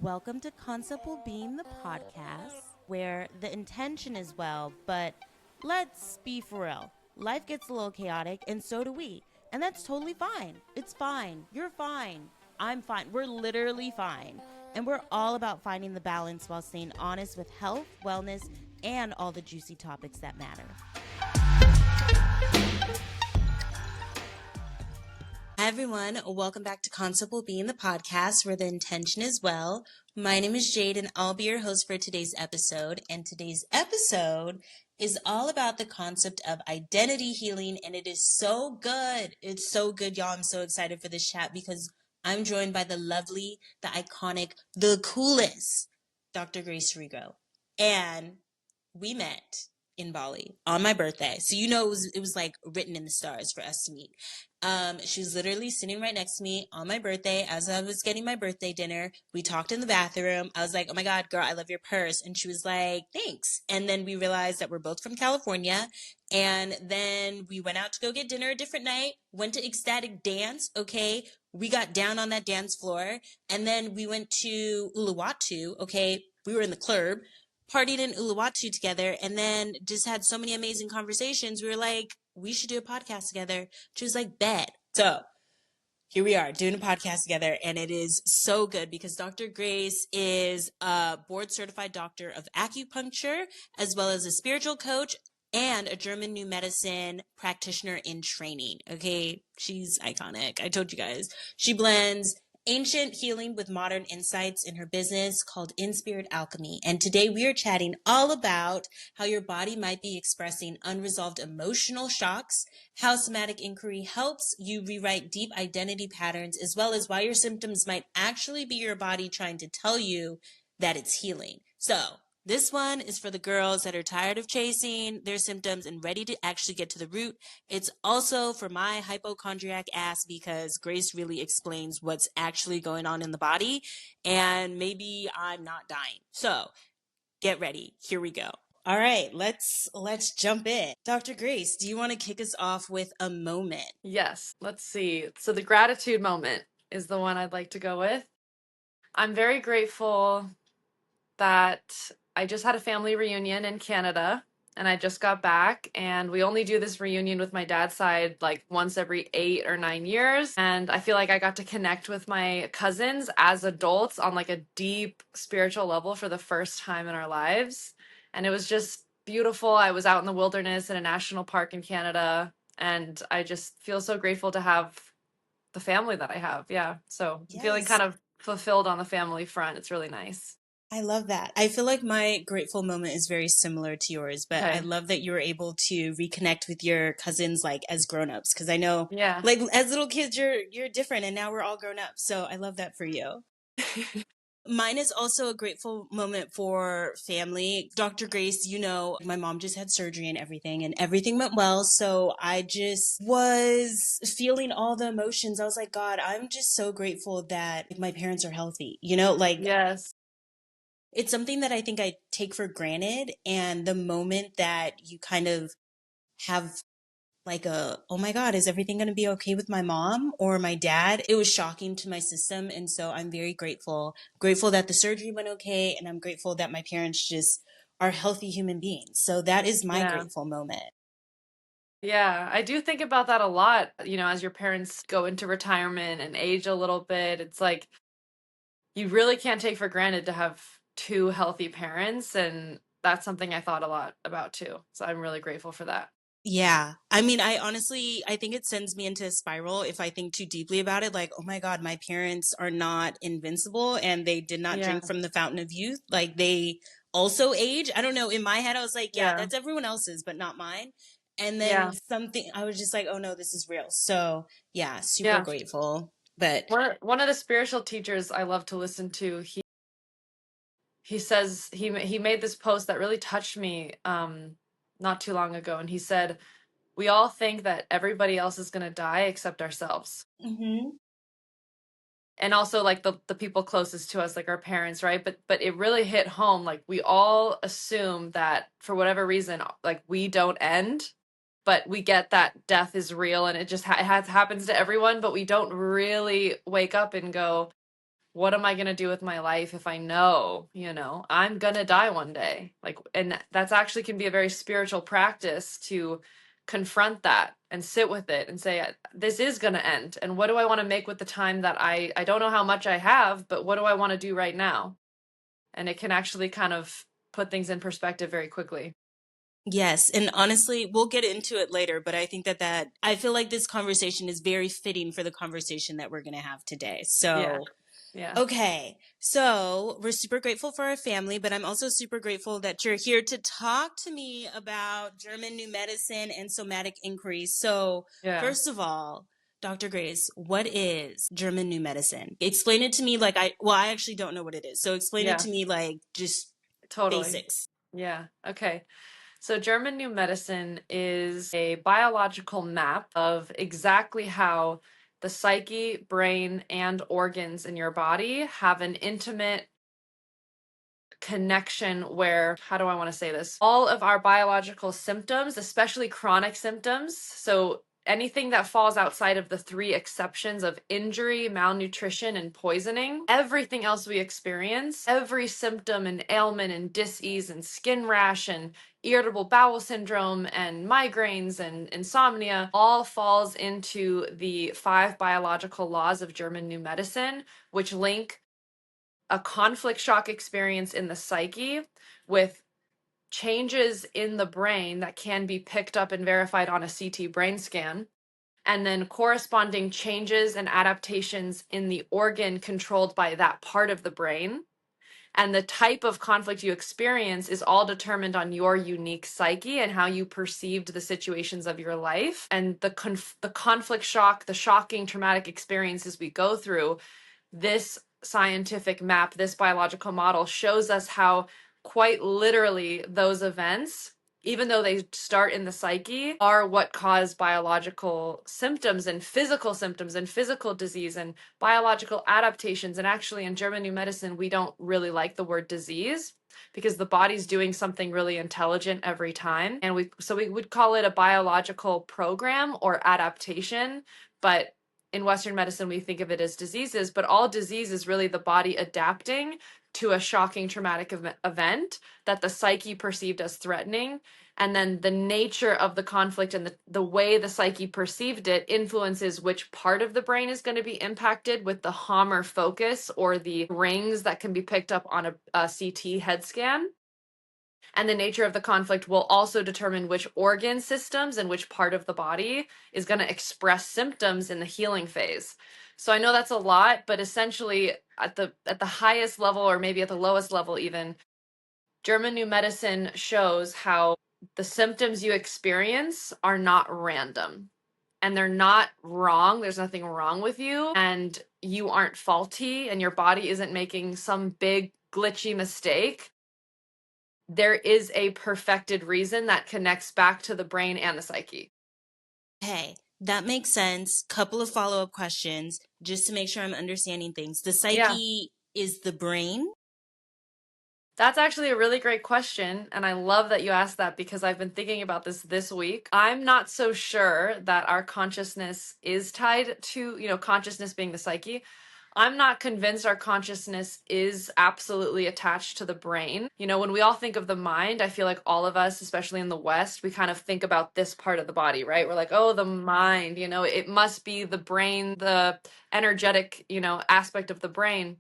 Welcome to Concept Being the podcast, where the intention is well, but let's be for real. Life gets a little chaotic, and so do we. And that's totally fine. It's fine. You're fine. I'm fine. We're literally fine. And we're all about finding the balance while staying honest with health, wellness, and all the juicy topics that matter. Hi, everyone. Welcome back to Concept Being the podcast, where the intention is well. My name is Jade, and I'll be your host for today's episode. And today's episode is all about the concept of identity healing, and it is so good. It's so good, y'all. I'm so excited for this chat because I'm joined by the lovely, the iconic, the coolest Dr. Grace Reego. And we met in Bali on my birthday. So it was like written in the stars for us to meet. She was literally sitting right next to me on my birthday as I was getting my birthday dinner. We talked in the bathroom. I was like, "Oh my God, girl, I love your purse." And she was like, "Thanks." And then we realized that we're both from California. And then we went out to go get dinner a different night, went to Ecstatic Dance. Okay. We got down on that dance floor. And then we went to Uluwatu. Okay. We were in the club, partied in Uluwatu together, and then just had so many amazing conversations. We were like, we should do a podcast together. She was like, bet. So here we are doing a podcast together, and it is so good because Dr. Grace is a board certified doctor of acupuncture, as well as a spiritual coach and a German new medicine practitioner in training. Okay, she's iconic. I told you guys. She blends ancient healing with modern insights in her business called In Spirit Alchemy. And today we are chatting all about how your body might be expressing unresolved emotional shocks, how somatic inquiry helps you rewrite deep identity patterns, as well as why your symptoms might actually be your body trying to tell you that it's healing. So this one is for the girls that are tired of chasing their symptoms and ready to actually get to the root. It's also for my hypochondriac ass because Grace really explains what's actually going on in the body, and maybe I'm not dying. So get ready. Here we go. All right, let's jump in. Dr. Grace, do you want to kick us off with a moment? Yes, let's see. So the gratitude moment is the one I'd like to go with. I'm very grateful that I just had a family reunion in Canada and I just got back, and we only do this reunion with my dad's side like once every 8 or 9 years, and I feel like I got to connect with my cousins as adults on like a deep spiritual level for the first time in our lives, and it was just beautiful. I was out in the wilderness in a national park in Canada, and I just feel so grateful to have the family that I have. Yeah. So I'm feeling Yes. kind of fulfilled on the family front. It's really nice. I love that. I feel like my grateful moment is very similar to yours, but I Okay. love that you were able to reconnect with your cousins like as grown-ups because I know Yeah. like as little kids you're different and now we're all grown up. So I love that for you. Mine is also a grateful moment for family. Dr. Grace, my mom just had surgery and everything went well. So I just was feeling all the emotions. I was like, God, I'm just so grateful that my parents are healthy. Like Yes. it's something that I think I take for granted. And the moment that you kind of have like oh my God, is everything going to be okay with my mom or my dad? It was shocking to my system. And so I'm very grateful that the surgery went okay. And I'm grateful that my parents just are healthy human beings. So that is my Yeah. grateful moment. Yeah. I do think about that a lot, as your parents go into retirement and age a little bit. It's like you really can't take for granted to have two healthy parents. And that's something I thought a lot about too. So I'm really grateful for that. Yeah. I mean, I think it sends me into a spiral if I think too deeply about it. Like, oh my God, my parents are not invincible and they did not Yeah. drink from the fountain of youth. Like, they also age. I don't know. In my head, I was like, yeah, Yeah. that's everyone else's, but not mine. And then Yeah. I was just like, oh no, this is real. So, yeah, super Yeah. grateful. But One of the spiritual teachers I love to listen to, he says he made this post that really touched me not too long ago, and he said we all think that everybody else is going to die except ourselves, mhm. and also like the people closest to us, like our parents, right? But it really hit home, like we all assume that for whatever reason, like we don't end, but we get that death is real and it just happens to everyone, but we don't really wake up and go, what am I going to do with my life if I know, I'm going to die one day? Like, and that's actually can be a very spiritual practice to confront that and sit with it and say, this is going to end. And what do I want to make with the time that I don't know how much I have, but what do I want to do right now? And it can actually kind of put things in perspective very quickly. Yes, and honestly, we'll get into it later, but I think that I feel like this conversation is very fitting for the conversation that we're going to have today. Yeah. So, Yeah. okay. So, we're super grateful for our family, but I'm also super grateful that you're here to talk to me about German new medicine and somatic inquiry. So, Yeah. first of all, Dr. Grace, what is German new medicine? Explain it to me like I actually don't know what it is. So, explain it Yeah. to me like just Totally. basics. Yeah. Okay. So, German New Medicine is a biological map of exactly how the psyche, brain, and organs in your body have an intimate connection where, how do I want to say this? All of our biological symptoms, especially chronic symptoms, so anything that falls outside of the three exceptions of injury, malnutrition, and poisoning, everything else we experience, every symptom and ailment and dis-ease and skin rash and irritable bowel syndrome and migraines and insomnia, all falls into the 5 biological laws of German New Medicine, which link a conflict shock experience in the psyche with changes in the brain that can be picked up and verified on a CT brain scan, and then corresponding changes and adaptations in the organ controlled by that part of the brain. And the type of conflict you experience is all determined on your unique psyche and how you perceived the situations of your life. And the conflict shock, the shocking traumatic experiences we go through, this scientific map, this biological model shows us how quite literally those events, even though they start in the psyche, are what cause biological symptoms and physical disease and biological adaptations. And actually, in German New Medicine, we don't really like the word disease because the body's doing something really intelligent every time. And we would call it a biological program or adaptation, but in Western medicine, we think of it as diseases, but all disease is really the body adapting to a shocking traumatic event that the psyche perceived as threatening. And then the nature of the conflict and the way the psyche perceived it influences which part of the brain is going to be impacted with the Hammer focus or the rings that can be picked up on a CT head scan. And the nature of the conflict will also determine which organ systems and which part of the body is going to express symptoms in the healing phase. So I know that's a lot, but essentially at the highest level, or maybe at the lowest level even, German New Medicine shows how the symptoms you experience are not random and they're not wrong. There's nothing wrong with you, and you aren't faulty, and your body isn't making some big glitchy mistake. There is a perfected reason that connects back to the brain and the psyche. Hey, that makes sense. Couple of follow-up questions just to make sure I'm understanding things. The Yeah, psyche is the brain? that's actually a really great question. And I love that you asked that because I've been thinking about this week. I'm not so sure that our consciousness is tied to, consciousness being the psyche. I'm not convinced our consciousness is absolutely attached to the brain. When we all think of the mind, I feel like all of us, especially in the West, we kind of think about this part of the body, right? We're like, oh, the mind, it must be the brain, the energetic, aspect of the brain.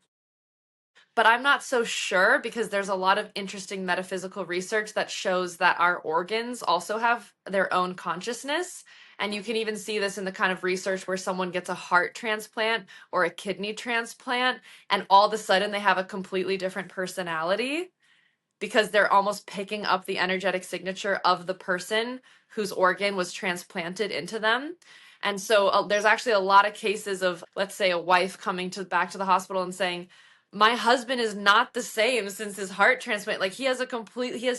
But I'm not so sure because there's a lot of interesting metaphysical research that shows that our organs also have their own consciousness. And you can even see this in the kind of research where someone gets a heart transplant or a kidney transplant, and all of a sudden they have a completely different personality because they're almost picking up the energetic signature of the person whose organ was transplanted into them. And so there's actually a lot of cases of, let's say, a wife coming back to the hospital and saying, my husband is not the same since his heart transplant. Like he has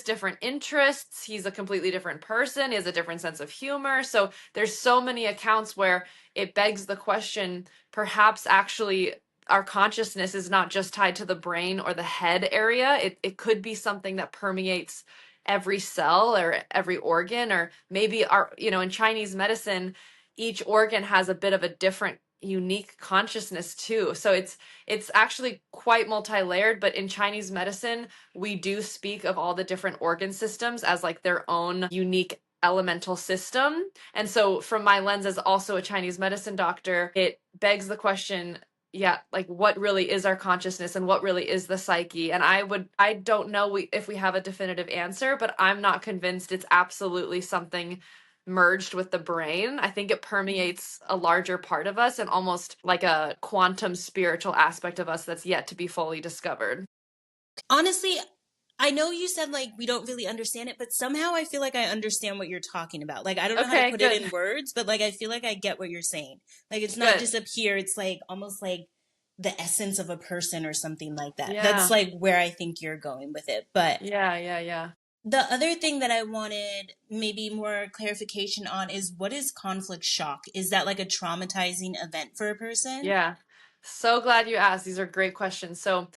different interests. He's a completely different person. He has a different sense of humor. So there's so many accounts where it begs the question, perhaps actually our consciousness is not just tied to the brain or the head area. It could be something that permeates every cell or every organ, or maybe in Chinese medicine, each organ has a bit of a different unique consciousness too. So it's actually quite multi-layered, but in Chinese medicine, we do speak of all the different organ systems as like their own unique elemental system. And so from my lens as also a Chinese medicine doctor, it begs the question, yeah, like what really is our consciousness and what really is the psyche? And I don't know if we have a definitive answer, but I'm not convinced it's absolutely something merged with the brain. I think it permeates a larger part of us and almost like a quantum spiritual aspect of us that's yet to be fully discovered. Honestly, I know you said like we don't really understand it, but somehow I feel like I understand what you're talking about. Like I don't know how to Okay, put it good. in words, but like I feel like I get what you're saying. Like it's not Good. just up here, it's like almost like the essence of a person or something like that. That's Yeah. like where I think you're going with it. But Yeah, yeah, yeah. the other thing that I wanted maybe more clarification on is what is conflict shock? Is that like a traumatizing event for a person? Yeah. So glad you asked. These are great questions. So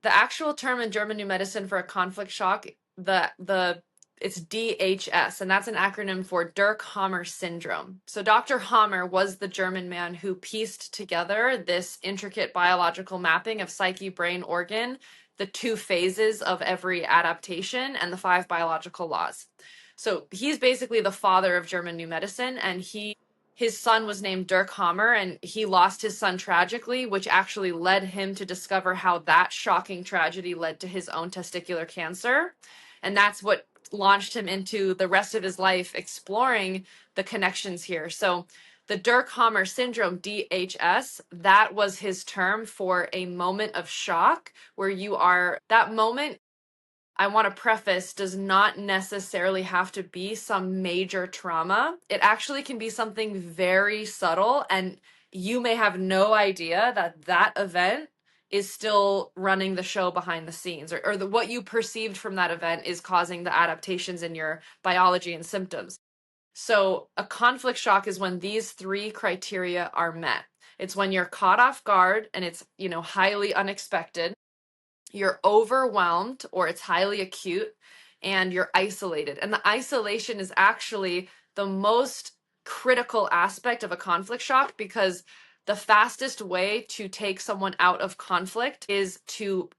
the actual term in German New Medicine for a conflict shock, the it's DHS, and that's an acronym for Dirk-Hammer syndrome. So Dr. Hammer was the German man who pieced together this intricate biological mapping of psyche, brain, organ, the two phases of every adaptation, and the five biological laws. So he's basically the father of German New Medicine, and his son was named Dirk Hammer, and he lost his son tragically, which actually led him to discover how that shocking tragedy led to his own testicular cancer. And that's what launched him into the rest of his life exploring the connections here. So the Dirk Hammer syndrome, DHS, that was his term for a moment of shock where that moment, I want to preface, does not necessarily have to be some major trauma. It actually can be something very subtle, and you may have no idea that that event is still running the show behind the scenes, or what you perceived from that event is causing the adaptations in your biology and symptoms. So, a conflict shock is when these three criteria are met. It's when you're caught off guard and it's, highly unexpected, you're overwhelmed or it's highly acute, and you're isolated. And the isolation is actually the most critical aspect of a conflict shock, because the fastest way to take someone out of conflict is to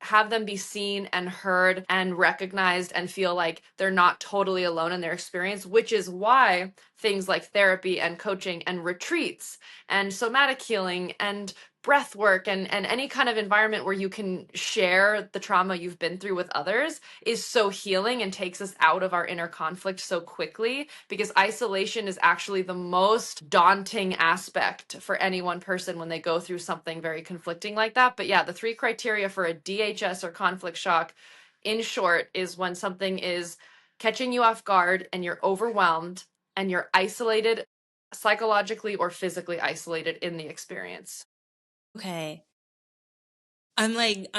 have them be seen and heard and recognized and feel like they're not totally alone in their experience, which is why things like therapy and coaching and retreats and somatic healing and breath work and any kind of environment where you can share the trauma you've been through with others is so healing and takes us out of our inner conflict so quickly, because isolation is actually the most daunting aspect for any one person when they go through something very conflicting like that. But yeah, the three criteria for a DHS or conflict shock, in short, is when something is catching you off guard and you're overwhelmed and you're isolated, psychologically or physically isolated in the experience. Okay. I'm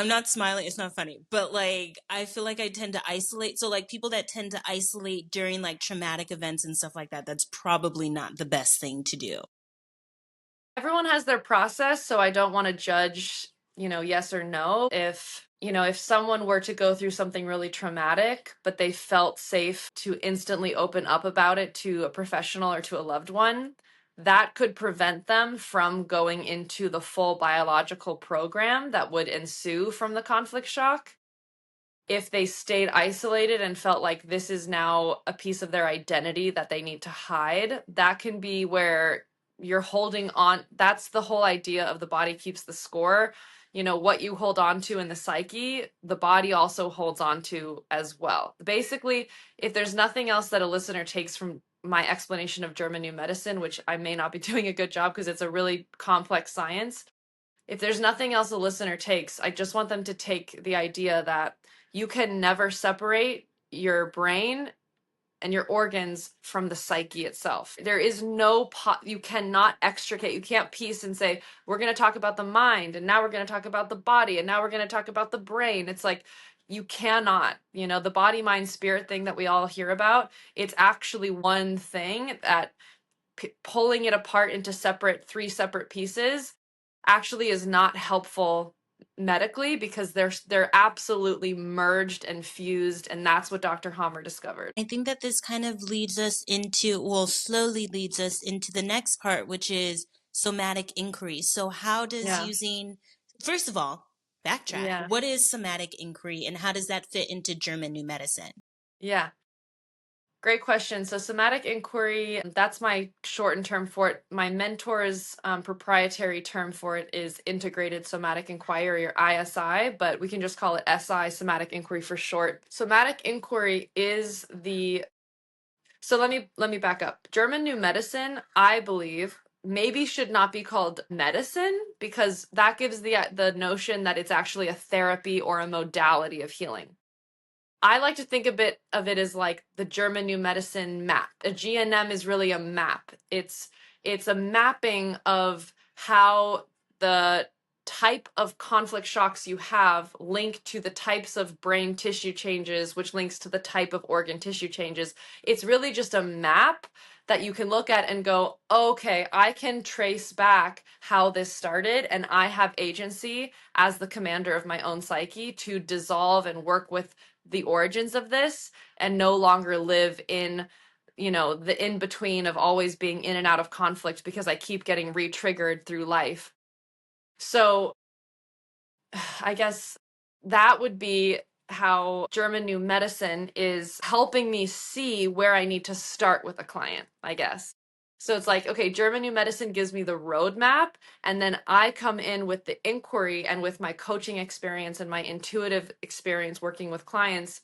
not smiling, it's not funny, but like, I feel like I tend to isolate. So, like, people that tend to isolate during like traumatic events and stuff like that, that's probably not the best thing to do. Everyone has their process, so I don't want to judge, yes or no. If someone were to go through something really traumatic, but they felt safe to instantly open up about it to a professional or to a loved one, that could prevent them from going into the full biological program that would ensue from the conflict shock. If they stayed isolated and felt like this is now a piece of their identity that they need to hide, that can be where you're holding on. That's the whole idea of the body keeps the score. What you hold on to in the psyche, the body also holds on to as well. Basically, if there's nothing else that a listener takes from my explanation of German New Medicine, which I may not be doing a good job because it's a really complex science, if there's nothing else a listener takes, I just want them to take the idea that you can never separate your brain and your organs from the psyche itself. There is you cannot extricate, you can't piece and say, we're going to talk about the mind, and now we're going to talk about the body, and now we're going to talk about the brain. It's like, you cannot, the body, mind, spirit thing that we all hear about, it's actually one thing that pulling it apart into three separate pieces actually is not helpful medically, because they're absolutely merged and fused, and that's what Dr. Hammer discovered. I think that this kind of leads us into, well, slowly leads us into the next part, which is somatic inquiry. So how does Yeah. using, first of all, backtrack, Yeah. what is somatic inquiry and how does that fit into German New Medicine? Yeah. Great question. So, somatic inquiry, that's my shortened term for it. My mentor's proprietary term for it is integrated somatic inquiry, or ISI, but we can just call it SI, somatic inquiry for short. Somatic inquiry is the so let me back up. German New Medicine, I believe, maybe should not be called medicine because that gives the notion that it's actually a therapy or a modality of healing. I like to think a bit of it as like the German New Medicine map. A GNM is really a map. It's a mapping of how the type of conflict shocks you have link to the types of brain tissue changes, which links to the type of organ tissue changes. It's really just a map that you can look at and go, okay, I can trace back how this started, and I have agency as the commander of my own psyche to dissolve and work with the origins of this and no longer live in the in between of always being in and out of conflict because I keep getting re-triggered through life. So I guess that would be how German New Medicine is helping me see where I need to start with a client, I guess. So it's like, okay, German New Medicine gives me the roadmap, and then I come in with the inquiry and with my coaching experience and my intuitive experience working with clients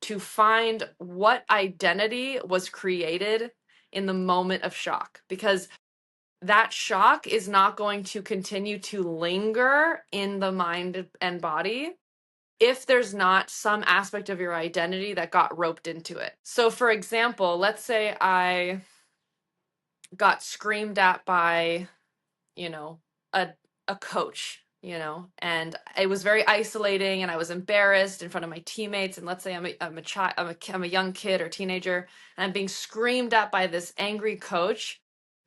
to find what identity was created in the moment of shock. Because that shock is not going to continue to linger in the mind and body if there's not some aspect of your identity that got roped into it. So, for example, let's say I got screamed at by, you know, a a coach, and it was very isolating, and I was embarrassed in front of my teammates. And let's say I'm a young kid or teenager, and I'm being screamed at by this angry coach.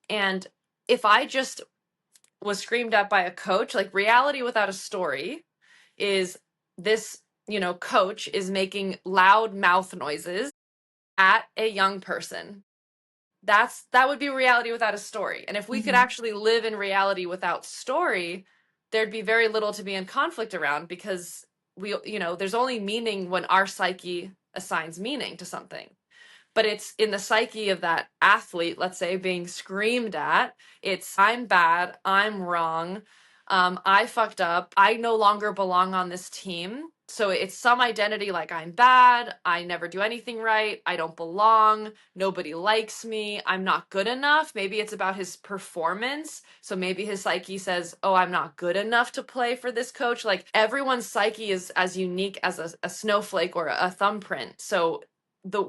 And if I just was screamed at by a coach, like reality without a story is this, coach is making loud mouth noises at a young person. That would be reality without a story. And if we could actually live in reality without story, there'd be very little to be in conflict around because there's only meaning when our psyche assigns meaning to something. But it's in the psyche of that athlete, let's say, being screamed at. It's, I'm bad, I'm wrong, I fucked up, I no longer belong on this team. So it's some identity like I'm bad, I never do anything right, I don't belong, nobody likes me, I'm not good enough. Maybe it's about his performance. So maybe his psyche says, oh, I'm not good enough to play for this coach. Like everyone's psyche is as unique as a snowflake or a thumbprint. So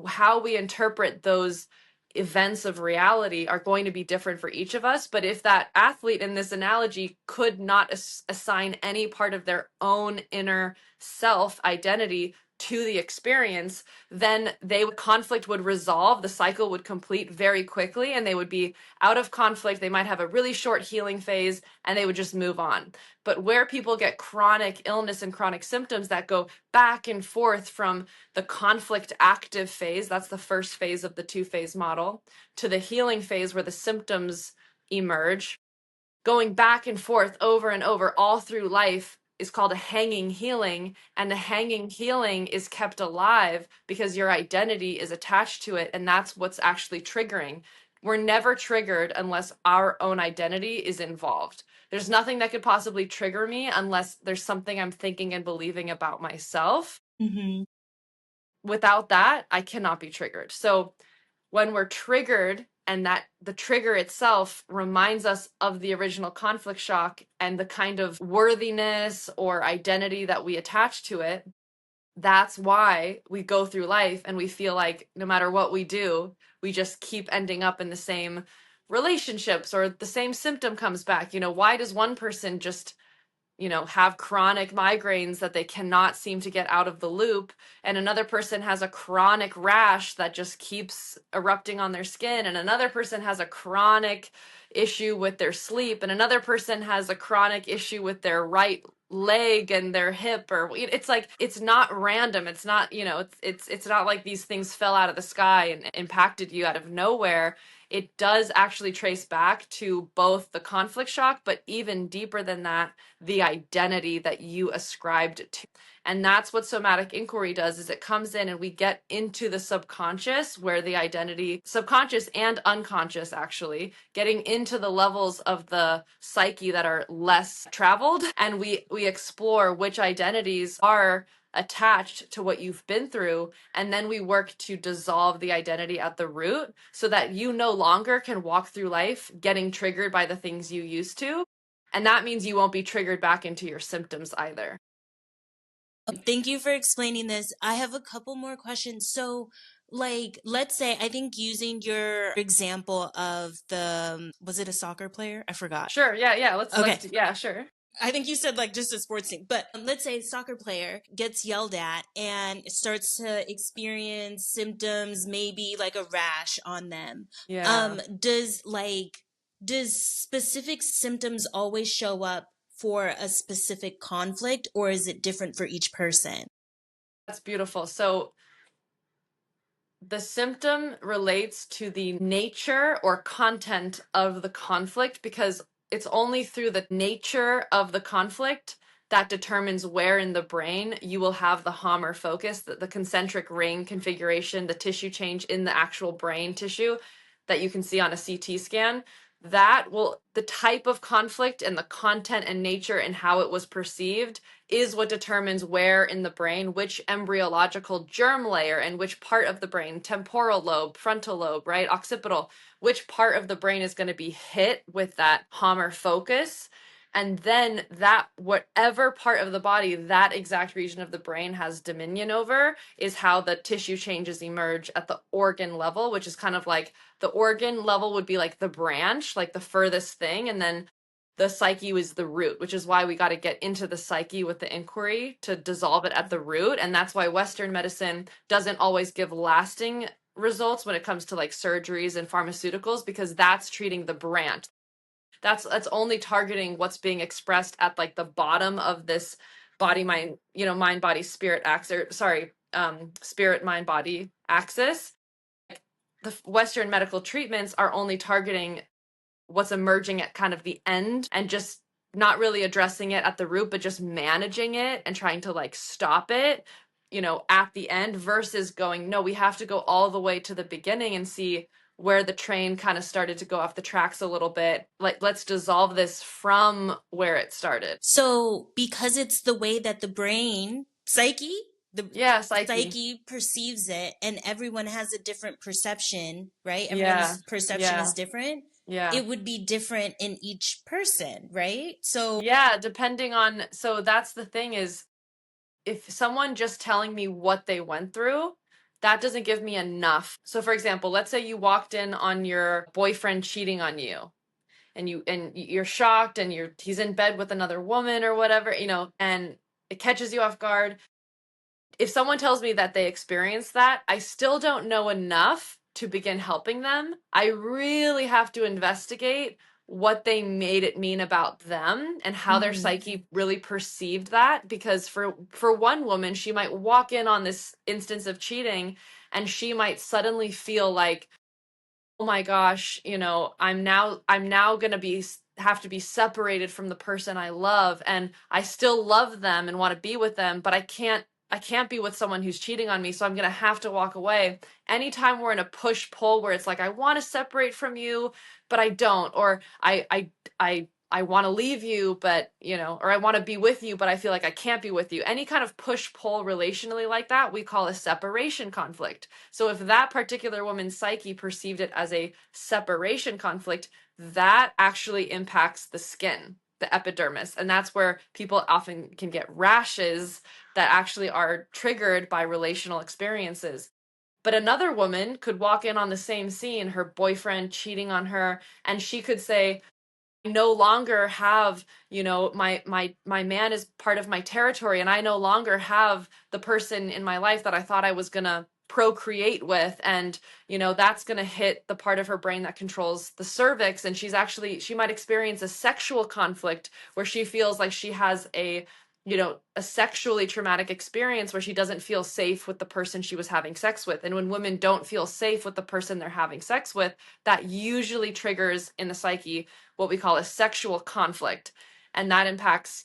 how we interpret those events of reality are going to be different for each of us. But if that athlete in this analogy could not assign any part of their own inner self identity to the experience, then conflict would resolve, the cycle would complete very quickly, and they would be out of conflict. They might have a really short healing phase and they would just move on. But where people get chronic illness and chronic symptoms that go back and forth from the conflict active phase, that's the first phase of the two-phase model, to the healing phase where the symptoms emerge, going back and forth over and over all through life is called a hanging healing. And the hanging healing is kept alive because your identity is attached to it. And that's what's actually triggering. We're never triggered unless our own identity is involved. There's nothing that could possibly trigger me unless there's something I'm thinking and believing about myself. Without that, I cannot be triggered. So when we're triggered and that the trigger itself reminds us of the original conflict shock and the kind of worthiness or identity that we attach to it, that's why we go through life and we feel like no matter what we do, we just keep ending up in the same relationships or the same symptom comes back. Why does one person just have chronic migraines that they cannot seem to get out of the loop, and another person has a chronic rash that just keeps erupting on their skin, and another person has a chronic issue with their sleep, and another person has a chronic issue with their right leg and their hip, or it's like it's not random. It's not, it's not like these things fell out of the sky and impacted you out of nowhere. it does actually trace back to both the conflict shock, but even deeper than that, the identity that you ascribed to. And that's what somatic inquiry does, is it comes in and we get into the subconscious, where the identity, subconscious and unconscious actually, getting into the levels of the psyche that are less traveled, and we explore which identities are attached to what you've been through, and then we work to dissolve the identity at the root so that you no longer can walk through life getting triggered by the things you used to, and that means you won't be triggered back into your symptoms either. Thank you for explaining this. I have a couple more questions. So, like, let's say, I think using your example of was it a soccer player? I forgot. Sure, yeah, Okay. yeah, sure. I think you said like just a sports team, but let's say a soccer player gets yelled at and starts to experience symptoms, maybe like a rash on them. Yeah. Does specific symptoms always show up for a specific conflict, or is it different for each person? That's beautiful. So the symptom relates to the nature or content of the conflict, because it's only through the nature of the conflict that determines where in the brain you will have the hum or focus, the concentric ring configuration, the tissue change in the actual brain tissue that you can see on a CT scan. That will, the type of conflict and the content and nature and how it was perceived is what determines where in the brain, which embryological germ layer and which part of the brain, temporal lobe, frontal lobe, right, occipital, which part of the brain is going to be hit with that hum or focus. And then that, whatever part of the body that exact region of the brain has dominion over, is how the tissue changes emerge at the organ level, which is kind of like the organ level would be like the branch, like the furthest thing. And then the psyche was the root, which is why we got to get into the psyche with the inquiry to dissolve it at the root. And that's why Western medicine doesn't always give lasting results when it comes to like surgeries and pharmaceuticals, because that's treating the branch. That's only targeting what's being expressed at like the bottom of this body mind, mind body spirit axis, spirit mind body axis. The Western medical treatments are only targeting what's emerging at kind of the end, and just not really addressing it at the root, but just managing it and trying to like stop it, at the end, versus going, no, we have to go all the way to the beginning and see where the train kind of started to go off the tracks a little bit. Like, let's dissolve this from where it started. So, because it's the way that the brain, the Yeah, psyche. psyche perceives it, and everyone has a different perception, right? Yeah, Everyone's perception yeah, is different. yeah. It would be different in each person, right? So, Yeah, depending on, so that's the thing is, if someone just telling me what they went through, that doesn't give me enough. So for example, let's say you walked in on your boyfriend cheating on you, and you're shocked, and he's in bed with another woman or whatever, and it catches you off guard. If someone tells me that they experienced that, I still don't know enough to begin helping them. I really have to investigate what they made it mean about them and how their psyche really perceived that, because for one woman, she might walk in on this instance of cheating and she might suddenly feel like, oh my gosh, I'm now going to be have to be separated from the person I love, and I still love them and want to be with them, but I can't be with someone who's cheating on me, so I'm going to have to walk away. Anytime we're in a push pull where it's like, I want to separate from you, but I don't, or I want to leave you, but or I want to be with you, but I feel like I can't be with you. Any kind of push pull relationally like that, we call a separation conflict. So if that particular woman's psyche perceived it as a separation conflict, that actually impacts the skin, the epidermis. And that's where people often can get rashes that actually are triggered by relational experiences. But another woman could walk in on the same scene, her boyfriend cheating on her, and she could say, I no longer have, my man is part of my territory, and I no longer have the person in my life that I thought I was gonna procreate with. And that's gonna hit the part of her brain that controls the cervix, and she might experience a sexual conflict where she feels like she has a a sexually traumatic experience where she doesn't feel safe with the person she was having sex with. And when women don't feel safe with the person they're having sex with, that usually triggers in the psyche what we call a sexual conflict. And that impacts,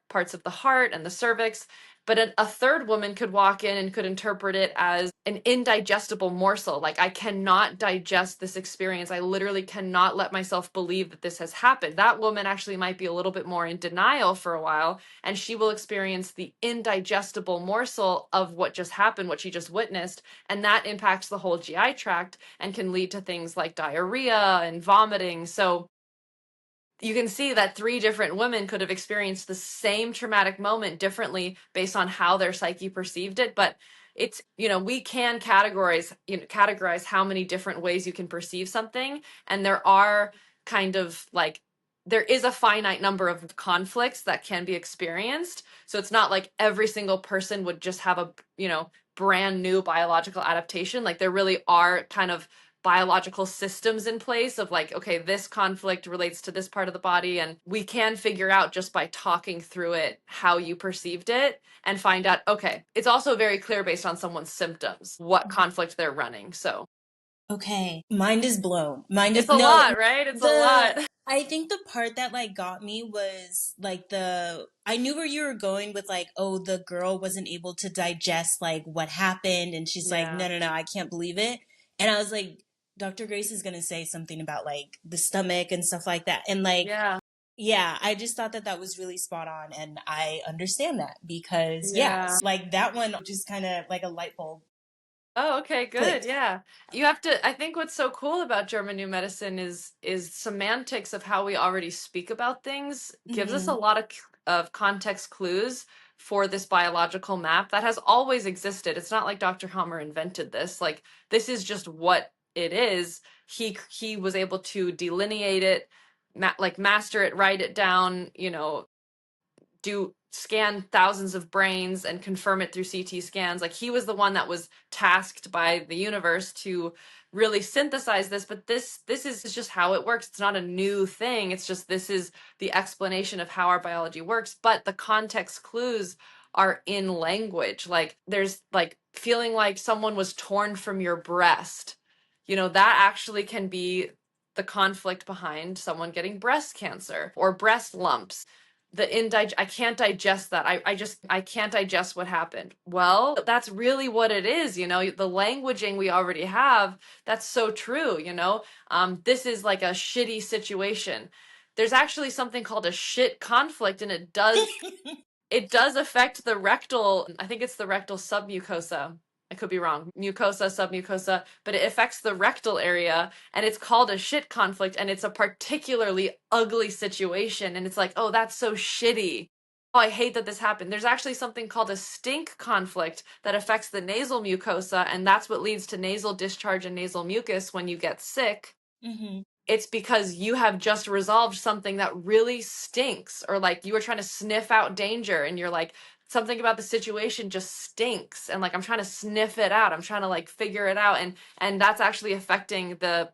parts of the heart and the cervix. But a third woman could walk in and could interpret it as an indigestible morsel. Like, I cannot digest this experience. I literally cannot let myself believe that this has happened. That woman actually might be a little bit more in denial for a while, and she will experience the indigestible morsel of what just happened, what she just witnessed. And that impacts the whole GI tract and can lead to things like diarrhea and vomiting. So you can see that 3 different women could have experienced the same traumatic moment differently based on how their psyche perceived it. But it's, we can categorize how many different ways you can perceive something. And there are kind of like, there is a finite number of conflicts that can be experienced. So it's not like every single person would just have a, brand new biological adaptation. Like, there really are kind of biological systems in place of like, okay, this conflict relates to this part of the body, and we can figure out just by talking through it how you perceived it and find out, okay, it's also very clear based on someone's symptoms what conflict they're running. So Okay, mind is blown. it's a lot, right? It's a lot. I think the part that like got me was like I knew where you were going with like, oh, the girl wasn't able to digest like what happened, and she's like, Yeah. no, I can't believe it. And I was like, Dr. Grace is gonna say something about like the stomach and stuff like that. And like, Yeah. yeah, I just thought that was really spot on, and I understand that because Yeah. like that one just kind of like a light bulb Oh, okay, good. clicked. Yeah. You have to, I think what's so cool about German New Medicine is semantics of how we already speak about things gives us a Hmm. lot of context clues for this biological map that has always existed. It's not like Dr. Hammer invented this. Like, this is just what it is. He was able to delineate it, like master it, write it down, do scan thousands of brains and confirm it through CT scans. Like, he was the one that was tasked by the universe to really synthesize this. But this is just how it works. It's not a new thing. It's just, this is the explanation of how our biology works. But the context clues are in language. Like, there's like feeling like someone was torn from your breast. That actually can be the conflict behind someone getting breast cancer or breast lumps. I can't digest that. I can't digest what happened. Well, that's really what it is. The languaging we already have, that's so true. This is like a shitty situation. There's actually something called a shit conflict, and it does affect the rectal, I think it's the rectal submucosa. I could be wrong. Mucosa, submucosa, but it affects the rectal area, and it's called a shit conflict, and it's a particularly ugly situation. And it's like, oh, that's so shitty. Oh, I hate that this happened. There's actually something called a stink conflict that affects the nasal mucosa, and that's what leads to nasal discharge and nasal mucus when you get sick. Hmm. It's because you have just resolved something that really stinks, or like you were trying to sniff out danger and you're like, something about the situation just stinks, and like, I'm trying to sniff it out, I'm trying to like figure it out, and that's actually affecting the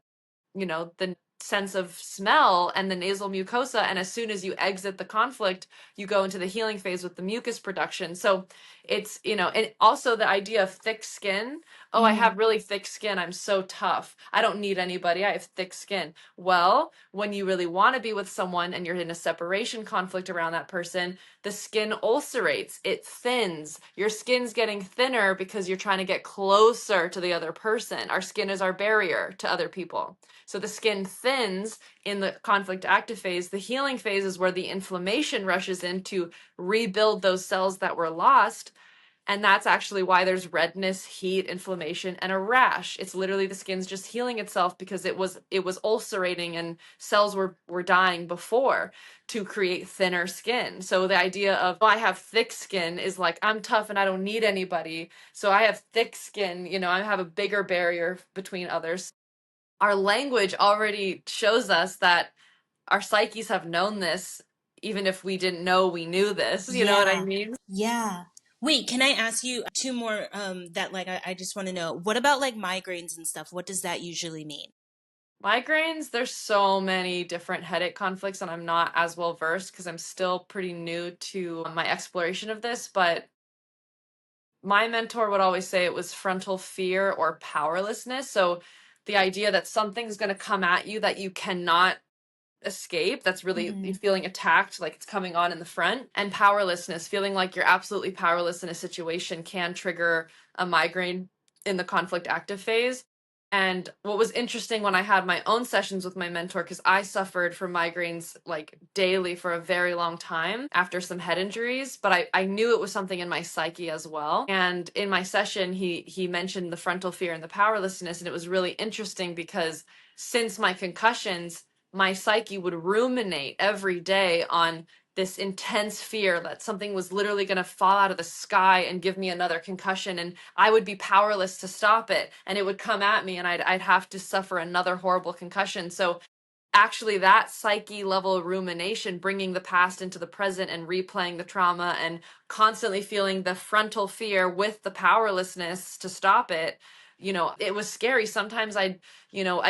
sense of smell and the nasal mucosa. And as soon as you exit the conflict, you go into the healing phase with the mucus production. So it's, and also the idea of thick skin. Oh, I Hmm. have really thick skin, I'm so tough, I don't need anybody, I have thick skin. Well, when you really want to be with someone and you're in a separation conflict around that person, the skin ulcerates, it thins. Your skin's getting thinner because you're trying to get closer to the other person. Our skin is our barrier to other people. So the skin thins in the conflict active phase. The healing phase is where the inflammation rushes in to rebuild those cells that were lost. And that's actually why there's redness, heat, inflammation, and a rash. It's literally the skin's just healing itself because it was ulcerating and cells were dying before to create thinner skin. So the idea of, oh, I have thick skin is like, I'm tough and I don't need anybody. So I have thick skin, I have a bigger barrier between others. Our language already shows us that our psyches have known this, even if we didn't know we knew this. You know what I Yeah. mean? Yeah. Wait, can I ask you two more that like I just want to know. What about like migraines and stuff? What does that usually mean? Migraines, there's so many different headache conflicts, and I'm not as well versed because I'm still pretty new to my exploration of this. But my mentor would always say it was frontal fear or powerlessness. So the idea that something's going to come at you that you cannot escape, that's really Mm-hmm. feeling attacked, like it's coming on in the front, and powerlessness, feeling like you're absolutely powerless in a situation, can trigger a migraine in the conflict active phase. And what was interesting when I had my own sessions with my mentor, because I suffered from migraines like daily for a very long time after some head injuries, but I knew it was something in my psyche as well. And in my session, he mentioned the frontal fear and the powerlessness, and it was really interesting because since my concussions, my psyche would ruminate every day on this intense fear that something was literally going to fall out of the sky and give me another concussion, and I would be powerless to stop it, and it would come at me, and I'd have to suffer another horrible concussion. So actually that psyche level rumination, bringing the past into the present and replaying the trauma and constantly feeling the frontal fear with the powerlessness to stop it, it was scary. Sometimes I'd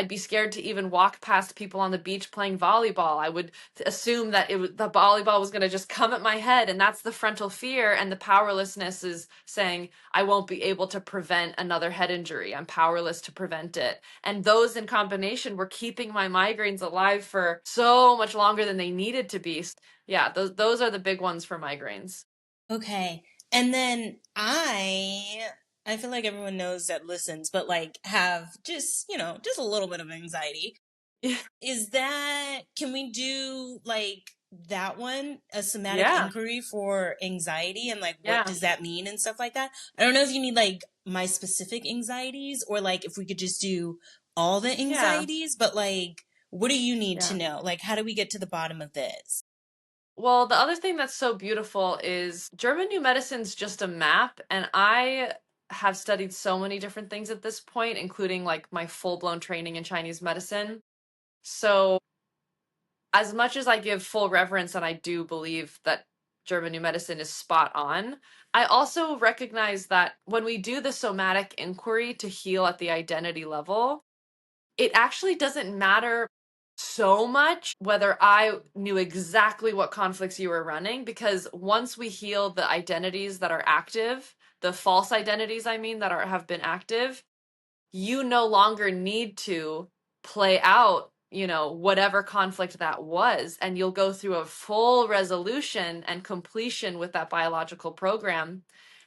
be scared to even walk past people on the beach playing volleyball. I would assume that the volleyball was going to just come at my head, and that's the frontal fear, and the powerlessness is saying I won't be able to prevent another head injury. I'm powerless to prevent it. And those in combination were keeping my migraines alive for so much longer than they needed to be. Yeah, those are the big ones for migraines. Okay. And then I feel like everyone knows that listens, but like have just, just a little bit of anxiety. Is that, can we do like that one, a somatic Yeah. inquiry for anxiety and like what Yeah. does that mean and stuff like that? I don't know if you need like my specific anxieties or like if we could just do all the Yeah. anxieties, but like what do you need to Yeah. know? Like how do we get to the bottom of this? Well, the other thing that's so beautiful is German New Medicine's just a map, and I have studied so many different things at this point, including like my full-blown training in Chinese medicine. So, as much as I give full reverence and I do believe that German New Medicine is spot on, I also recognize that when we do the somatic inquiry to heal at the identity level, it actually doesn't matter so much whether I knew exactly what conflicts you were running, because once we heal the identities that are active, the false identities, I mean, that have been active, you no longer need to play out, whatever conflict that was, and you'll go through a full resolution and completion with that biological program.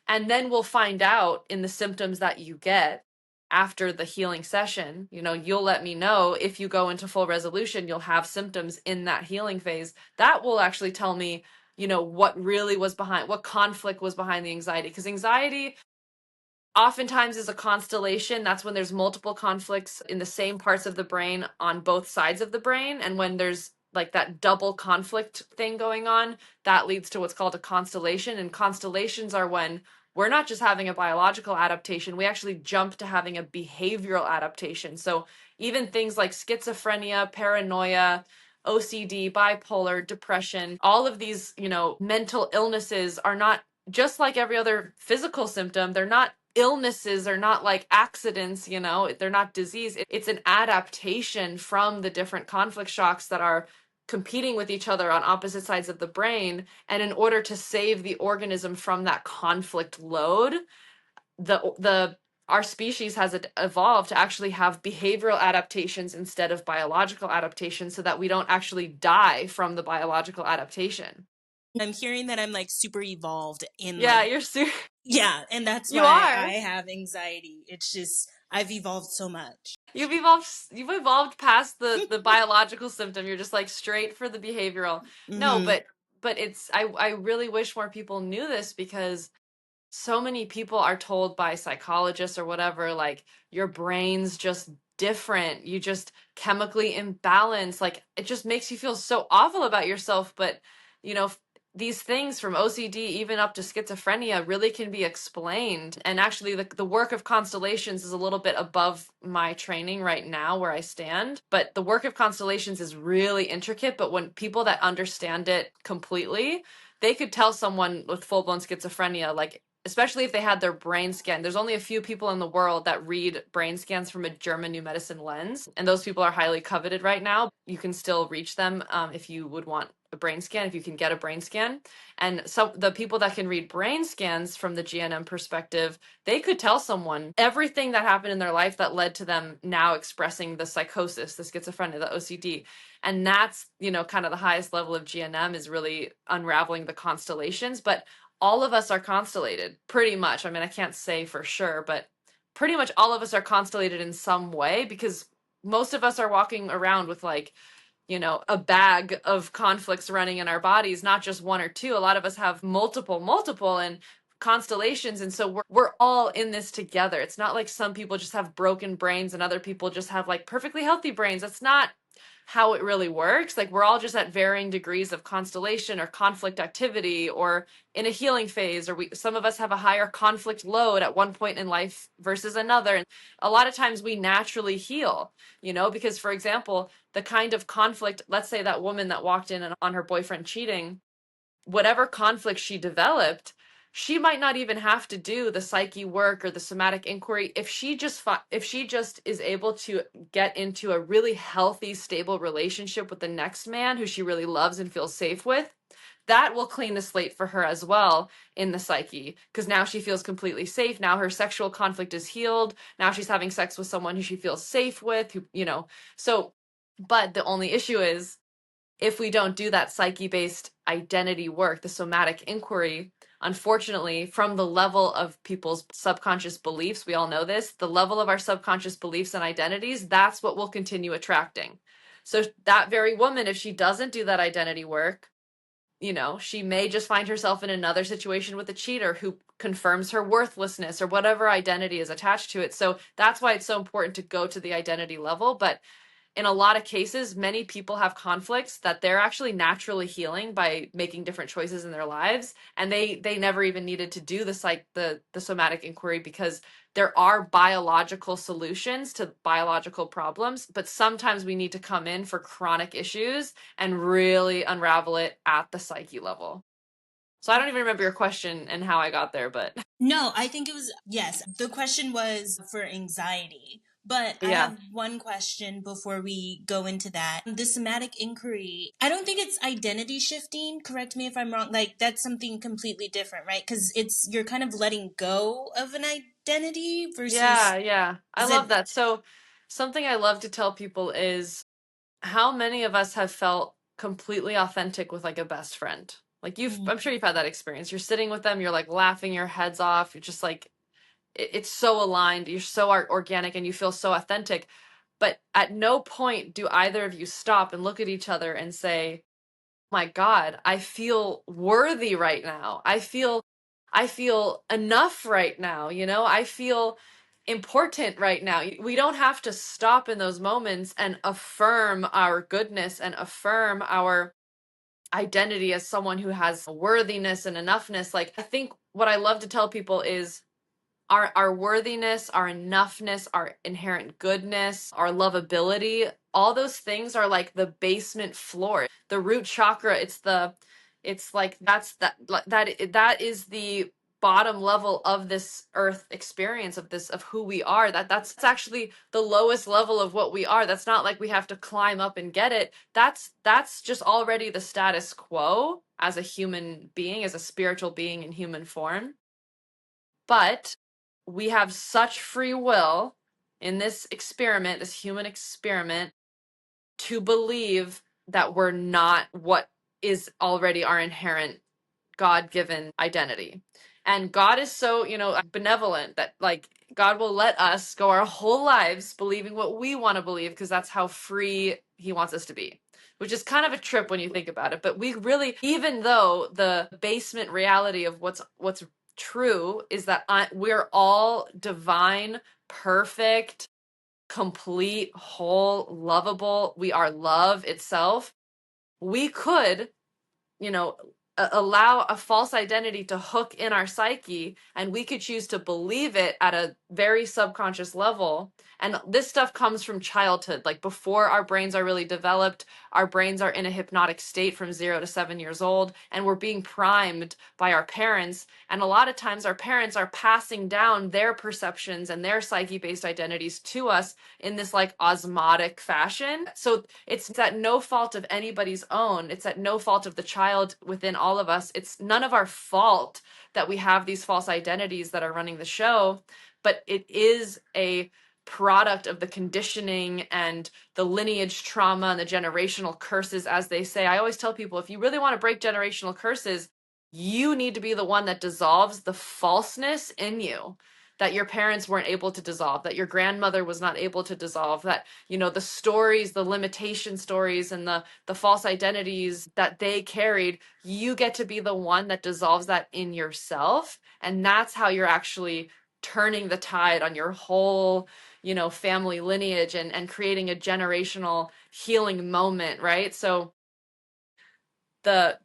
And then we'll find out in the symptoms that you get after the healing session. You'll let me know if you go into full resolution, you'll have symptoms in that healing phase. That will actually tell me, what really was behind, what conflict was behind the anxiety. Because anxiety oftentimes is a constellation. That's when there's multiple conflicts in the same parts of the brain on both sides of the brain. And when there's like that double conflict thing going on, that leads to what's called a constellation. And constellations are when we're not just having a biological adaptation, we actually jump to having a behavioral adaptation. So even things like schizophrenia, paranoia, OCD, bipolar, depression, all of these, mental illnesses are not just like every other physical symptom. They're not illnesses, are not like accidents, they're not disease. It's an adaptation from the different conflict shocks that are competing with each other on opposite sides of the brain. And in order to save the organism from that conflict load, the our species has evolved to actually have behavioral adaptations instead of biological adaptations, so that we don't actually die from the biological adaptation. I'm hearing that I'm like super evolved in Yeah, like, you're super. yeah, and that's You why are. I have anxiety. It's just I've evolved so much. You've evolved past the biological symptom. You're just like straight for the behavioral. No, Hmm. but I really wish more people knew this, because so many people are told by psychologists or whatever, like, your brain's just different, you just chemically imbalanced, like, it just makes you feel so awful about yourself. But you know these things from OCD even up to schizophrenia really can be explained. And actually the work of constellations is a little bit above my training right now where I stand, but the work of constellations is really intricate. But when people that understand it completely, they could tell someone with full-blown schizophrenia, like, especially if they had their brain scan. There's only a few people in the world that read brain scans from a German new medicine lens, and those people are highly coveted right now. You can still reach them if you would want a brain scan, if you can get a brain scan. And so the people that can read brain scans from the GNM perspective, they could tell someone everything that happened in their life that led to them now expressing the psychosis, the schizophrenia, the OCD. And that's, kind of the highest level of GNM, is really unraveling the constellations. But all of us are constellated, pretty much. I mean, I can't say for sure, but pretty much all of us are constellated in some way, because most of us are walking around with a bag of conflicts running in our bodies, not just one or two. A lot of us have multiple and constellations. And so we're all in this together. It's not like some people just have broken brains and other people just have like perfectly healthy brains. That's not how it really works. Like, we're all just at varying degrees of constellation or conflict activity, or in a healing phase, or some of us have a higher conflict load at one point in life versus another. And a lot of times we naturally heal, because, for example, the kind of conflict, let's say that woman that walked in on her boyfriend cheating, whatever conflict she developed, she might not even have to do the psyche work or the somatic inquiry. If she just is able to get into a really healthy, stable relationship with the next man who she really loves and feels safe with, that will clean the slate for her as well in the psyche, because now she feels completely safe. Now her sexual conflict is healed. Now she's having sex with someone who she feels safe with, so, but the only issue is, if we don't do that psyche-based identity work, the somatic inquiry, unfortunately, from the level of people's subconscious beliefs, we all know this, the level of our subconscious beliefs and identities, that's what we'll continue attracting. So that very woman, if she doesn't do that identity work, she may just find herself in another situation with a cheater who confirms her worthlessness or whatever identity is attached to it. So that's why it's so important to go to the identity level. But in a lot of cases, many people have conflicts that they're actually naturally healing by making different choices in their lives, and they never even needed to do the somatic inquiry, because there are biological solutions to biological problems, but sometimes we need to come in for chronic issues and really unravel it at the psyche level. So I don't even remember your question and how I got there, but No, I think it was, yes, the question was for anxiety. But I yeah. have one question before we go into that. The somatic inquiry, I don't think it's identity shifting. Correct me if I'm wrong. Like, that's something completely different, right? Because you're kind of letting go of an identity versus, Yeah. I is love it? that. So something I love to tell people is, how many of us have felt completely authentic with like a best friend? Like, I'm sure you've had that experience. You're sitting with them, you're like laughing your heads off. You're just like, it's so aligned. You're so organic and you feel so authentic. But at no point do either of you stop and look at each other and say, my God, I feel worthy right now. I feel enough right now, I feel important right now. We don't have to stop in those moments and affirm our goodness and affirm our identity as someone who has worthiness and enoughness. Like, I think what I love to tell people is, our worthiness, our enoughness, our inherent goodness, our lovability, all those things are like the basement floor. The root chakra, it's like that is the bottom level of this earth experience, of who we are. That's actually the lowest level of what we are. That's not like we have to climb up and get it. That's just already the status quo as a human being, as a spiritual being in human form. But we have such free will in this experiment, this human experiment, to believe that we're not what is already our inherent God-given identity. And God is so, benevolent that, like, God will let us go our whole lives believing what we want to believe, because that's how free he wants us to be. Which is kind of a trip when you think about it. But we really, even though the basement reality of what's true is that we're all divine, perfect, complete, whole, lovable. We are love itself. We could, you know, allow a false identity to hook in our psyche, and we could choose to believe it at a very subconscious level. And this stuff comes from childhood, like before our brains are really developed. Our brains are in a hypnotic state from 0 to 7 years old, and we're being primed by our parents. And a lot of times our parents are passing down their perceptions and their psyche based identities to us in this like osmotic fashion. So it's at no fault of anybody's own. It's at no fault of the child within all of us. It's none of our fault that we have these false identities that are running the show, but it is a product of the conditioning and the lineage trauma and the generational curses, as they say. I always tell people, if you really want to break generational curses, you need to be the one that dissolves the falseness in you that your parents weren't able to dissolve, that your grandmother was not able to dissolve, that, you know, the stories, the limitation stories and the false identities that they carried, you get to be the one that dissolves that in yourself. And that's how you're actually turning the tide on your whole, you know, family lineage and creating a generational healing moment, right? So the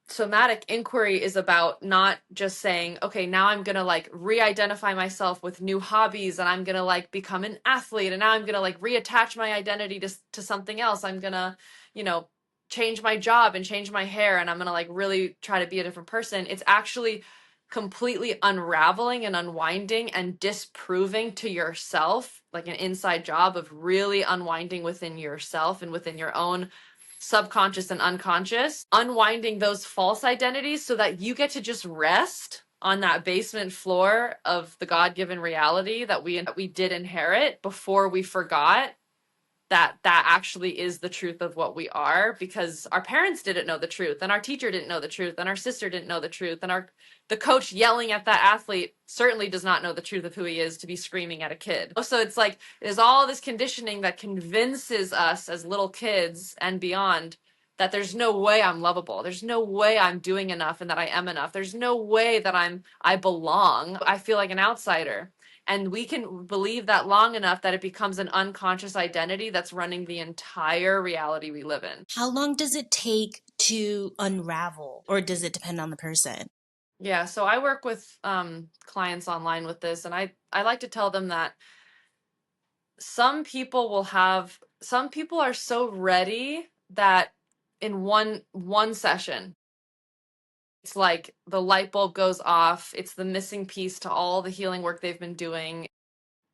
somatic inquiry is about not just saying, okay, now I'm gonna like re-identify myself with new hobbies, and I'm gonna like become an athlete, and now I'm gonna like reattach my identity to something else. I'm gonna, you know, change my job and change my hair, and I'm gonna like really try to be a different person. It's actually completely unraveling and unwinding and disproving to yourself, like an inside job of really unwinding within yourself and within your own subconscious and unconscious, unwinding those false identities so that you get to just rest on that basement floor of the God-given reality that we did inherit before we forgot that that actually is the truth of what we are, because our parents didn't know the truth, and our teacher didn't know the truth, and our sister didn't know the truth, and the coach yelling at that athlete certainly does not know the truth of who he is to be screaming at a kid. So it's like there's all this conditioning that convinces us as little kids and beyond that there's no way I'm lovable. There's no way I'm doing enough and that I am enough. There's no way that I belong. I feel like an outsider. And we can believe that long enough that it becomes an unconscious identity that's running the entire reality we live in. How long does it take to unravel, or does it depend on the person? Yeah, so I work with clients online with this, and I like to tell them that some people are so ready that in one session, it's like the light bulb goes off. It's the missing piece to all the healing work they've been doing.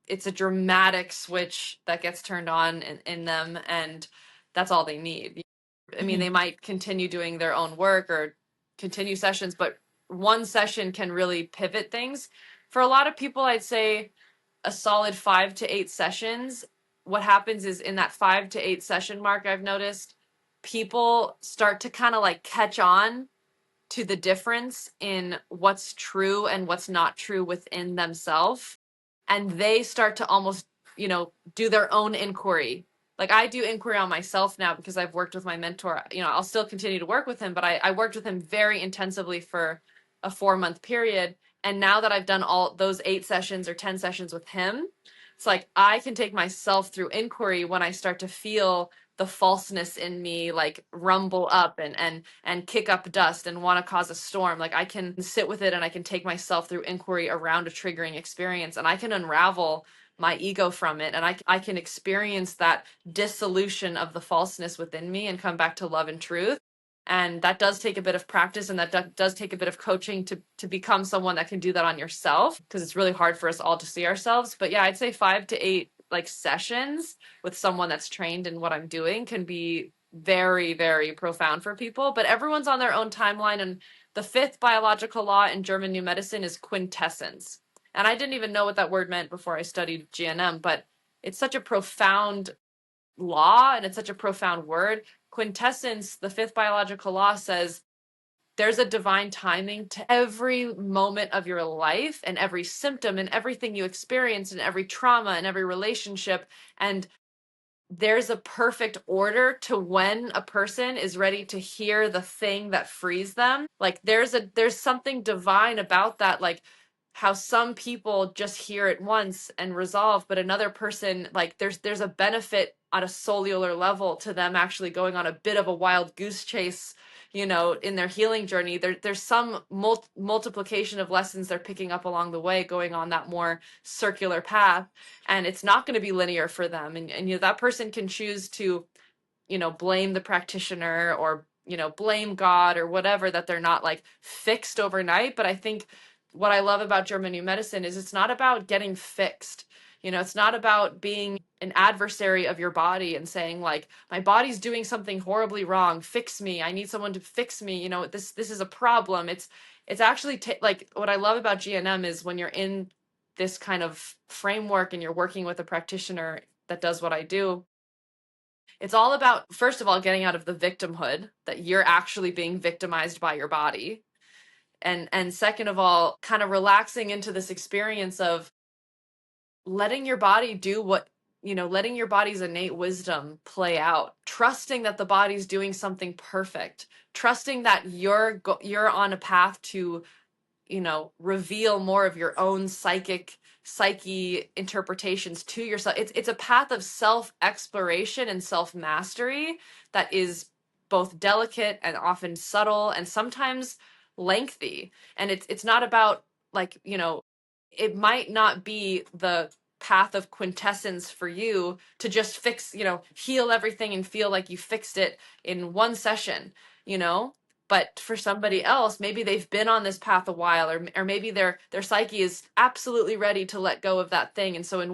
It's a dramatic switch that gets turned on in them, and that's all they need. I mean, they might continue doing their own work or continue sessions, but one session can really pivot things. For a lot of people, I'd say a solid 5 to 8 sessions. What happens is in that 5 to 8 session mark, I've noticed people start to kind of like catch on to the difference in what's true and what's not true within themselves. And they start to almost, you know, do their own inquiry. Like I do inquiry on myself now because I've worked with my mentor. You know, I'll still continue to work with him, but I worked with him very intensively for a 4 month period. And now that I've done all those 8 sessions or 10 sessions with him, it's like I can take myself through inquiry when I start to feel the falseness in me like rumble up and kick up dust and want to cause a storm. Like I can sit with it and I can take myself through inquiry around a triggering experience, and I can unravel my ego from it, and I can experience that dissolution of the falseness within me and come back to love and truth. And that does take a bit of practice, and that does take a bit of coaching to become someone that can do that on yourself, because it's really hard for us all to see ourselves. But yeah, I'd say 5 to 8 like sessions with someone that's trained in what I'm doing can be very, very profound for people. But everyone's on their own timeline. And the fifth biological law in German New Medicine is quintessence. And I didn't even know what that word meant before I studied GNM, but it's such a profound law and it's such a profound word. Quintessence, the fifth biological law, says there's a divine timing to every moment of your life and every symptom and everything you experience and every trauma and every relationship. And there's a perfect order to when a person is ready to hear the thing that frees them. Like there's something divine about that, like how some people just hear it once and resolve, but another person, like there's a benefit on a cellular level to them actually going on a bit of a wild goose chase, in their healing journey, there's some multiplication of lessons they're picking up along the way, going on that more circular path, and it's not going to be linear for them. And that person can choose to blame the practitioner, or blame God or whatever, that they're not like fixed overnight. But I think what I love about German New Medicine is it's not about getting fixed. It's not about being an adversary of your body and saying like, my body's doing something horribly wrong, fix me, I need someone to fix me, this is a problem. It's actually like, what I love about GNM is when you're in this kind of framework and you're working with a practitioner that does what I do, it's all about, first of all, getting out of the victimhood, that you're actually being victimized by your body. And second of all, kind of relaxing into this experience of letting your body do letting your body's innate wisdom play out, trusting that the body's doing something perfect, trusting that you're on a path to reveal more of your own psyche interpretations to yourself. It's a path of self exploration and self mastery that is both delicate and often subtle and sometimes lengthy. And it's not about like, it might not be the path of quintessence for you to just fix, heal everything and feel like you fixed it in one session, you know? But for somebody else, maybe they've been on this path a while, or maybe their psyche is absolutely ready to let go of that thing. And so in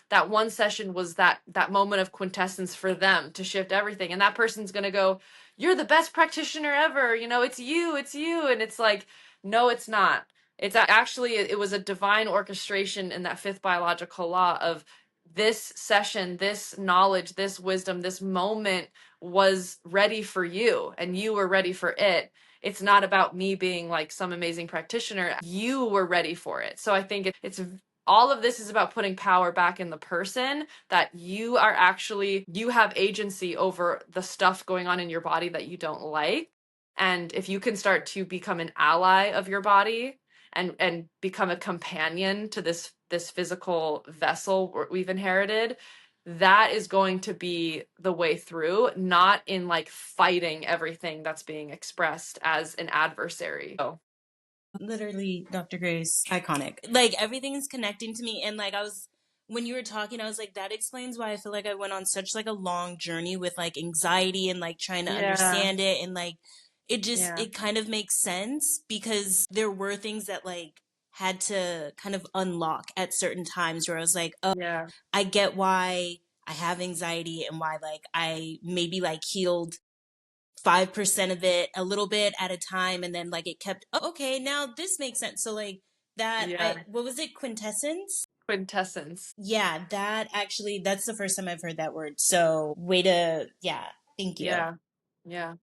that one session was that moment of quintessence for them to shift everything. And that person's going to go, "You're the best practitioner ever. It's you, it's you." And it's like, no, it's not. It's actually, it was a divine orchestration in that fifth biological law of this session, this knowledge, this wisdom, this moment was ready for you and you were ready for it. It's not about me being like some amazing practitioner. You were ready for it. So I think it's all of this is about putting power back in the person, that you have agency over the stuff going on in your body that you don't like. And if you can start to become an ally of your body and become a companion to this physical vessel we've inherited, that is going to be the way through, not in like fighting everything that's being expressed as an adversary. So Literally, Dr. Grace, iconic. Like everything's connecting to me. And like when you were talking, I was like, that explains why I feel like I went on such like a long journey with like anxiety and like trying to yeah, understand it. And like yeah, it kind of makes sense because there were things that like had to kind of unlock at certain times where I was like, oh, yeah, I get why I have anxiety and why like I maybe like healed 5% of it a little bit at a time, and then like it kept, oh, okay, now this makes sense. So like that, yeah. what was it, quintessence? Quintessence. Yeah, that actually, that's the first time I've heard that word, so way to, yeah, thank you. Yeah, yeah,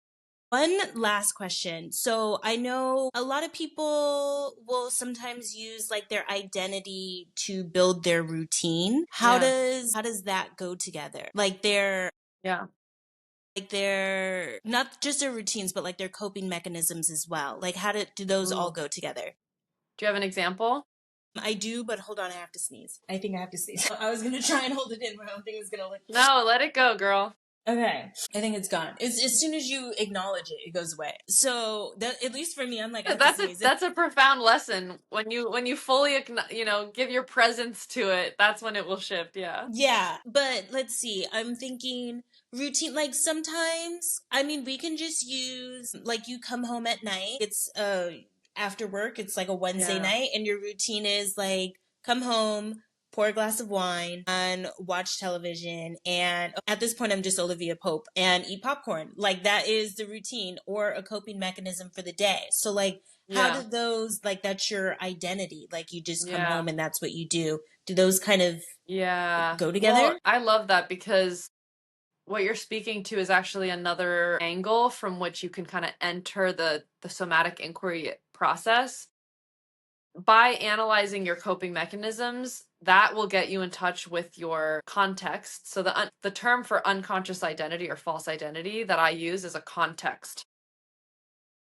One last question. So I know a lot of people will sometimes use like their identity to build their routine. yeah, How does that go together? yeah. Like their, not just their routines, but like their coping mechanisms as well. Like do those all Ooh. go together? Do you have an example? I do, but hold on, I have to sneeze. I think I have to sneeze. I was gonna try and hold it in, but I don't think it's gonna like. No, let it go, girl. Okay, I think it's gone. It's as soon as you acknowledge it, it goes away. So that, at least for me, I'm like, I have to sneeze. That's a profound lesson. When you fully give your presence to it, that's when it will shift. Yeah. Yeah, but let's see. I'm thinking routine. Like sometimes, I mean, we can just use like you come home at night. It's after work. It's like a Wednesday Yeah. night, and your routine is like come home, pour a glass of wine, and watch television. And at this point, I'm just Olivia Pope and eat popcorn. Like that is the routine or a coping mechanism for the day. So like, how do Yeah. those like that's your identity? Like you just come Yeah. home and that's what you do. Do those kind of Yeah. go Well, together? I love that because what you're speaking to is actually another angle from which you can kind of enter the somatic inquiry process. By analyzing your coping mechanisms, that will get you in touch with your context. So the term for unconscious identity or false identity that I use is a context.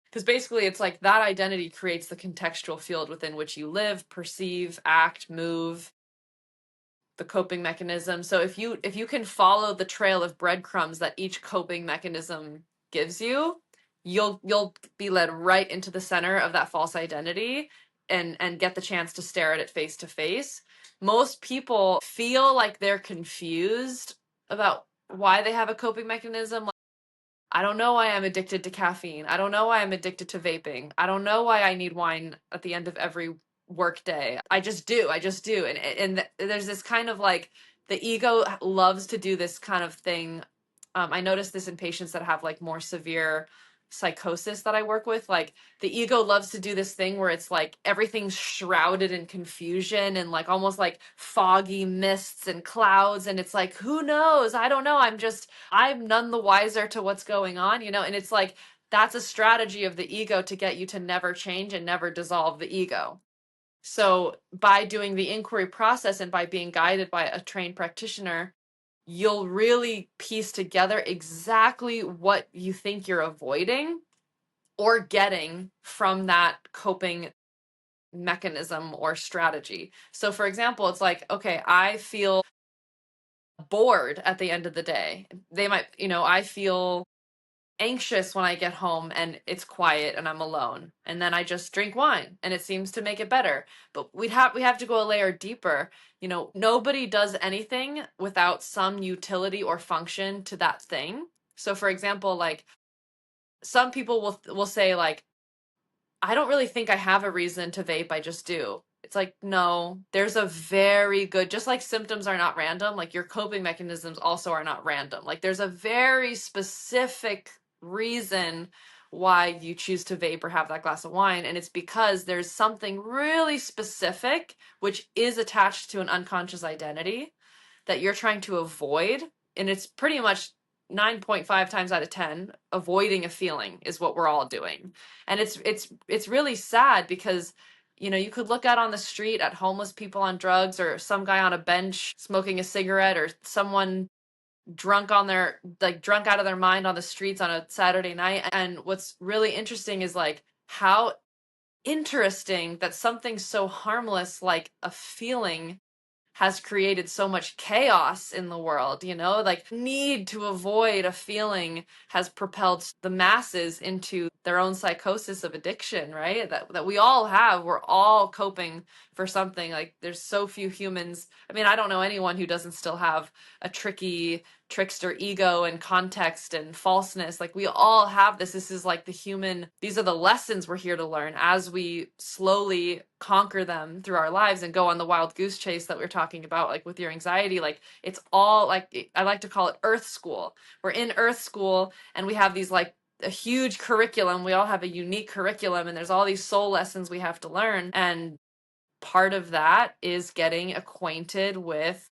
Because basically it's like that identity creates the contextual field within which you live, perceive, act, move, the coping mechanism. So if you can follow the trail of breadcrumbs that each coping mechanism gives you, you'll be led right into the center of that false identity and get the chance to stare at it face to face. Most people feel like they're confused about why they have a coping mechanism. I don't know why I'm addicted to caffeine. I don't know why I'm addicted to vaping. I don't know why I need wine at the end of every work day. I just do. I just do. And there's this kind of like the ego loves to do this kind of thing. I notice this in patients that have like more severe psychosis that I work with. Like the ego loves to do this thing where it's like everything's shrouded in confusion and like almost like foggy mists and clouds. And it's like, who knows? I don't know. I'm none the wiser to what's going on, and it's like, that's a strategy of the ego to get you to never change and never dissolve the ego. So by doing the inquiry process and by being guided by a trained practitioner, you'll really piece together exactly what you think you're avoiding or getting from that coping mechanism or strategy. So for example, it's like, okay, I feel bored at the end of the day. They might, I feel anxious when I get home and it's quiet and I'm alone. And then I just drink wine and it seems to make it better. But we have to go a layer deeper. Nobody does anything without some utility or function to that thing. So for example, like some people will say like, I don't really think I have a reason to vape, I just do. It's like, no, there's a very good, just like symptoms are not random, like your coping mechanisms also are not random. Like there's a very specific reason why you choose to vape or have that glass of wine. And it's because there's something really specific, which is attached to an unconscious identity that you're trying to avoid. And it's pretty much 9.5 times out of 10 avoiding a feeling is what we're all doing. And it's really sad because you could look out on the street at homeless people on drugs or some guy on a bench smoking a cigarette or someone drunk on their drunk out of their mind on the streets on a Saturday night. And what's really interesting is like how interesting that something so harmless like a feeling has created so much chaos in the world, like need to avoid a feeling has propelled the masses into their own psychosis of addiction, right? That we all have. We're all coping for something. Like there's so few humans. I mean, I don't know anyone who doesn't still have a trickster ego and context and falseness. Like we all have this. This is like these are the lessons we're here to learn as we slowly conquer them through our lives and go on the wild goose chase that we're talking about, like with your anxiety. Like it's all like, I like to call it Earth School. We're in Earth School and we have these like a huge curriculum. We all have a unique curriculum and there's all these soul lessons we have to learn. And part of that is getting acquainted with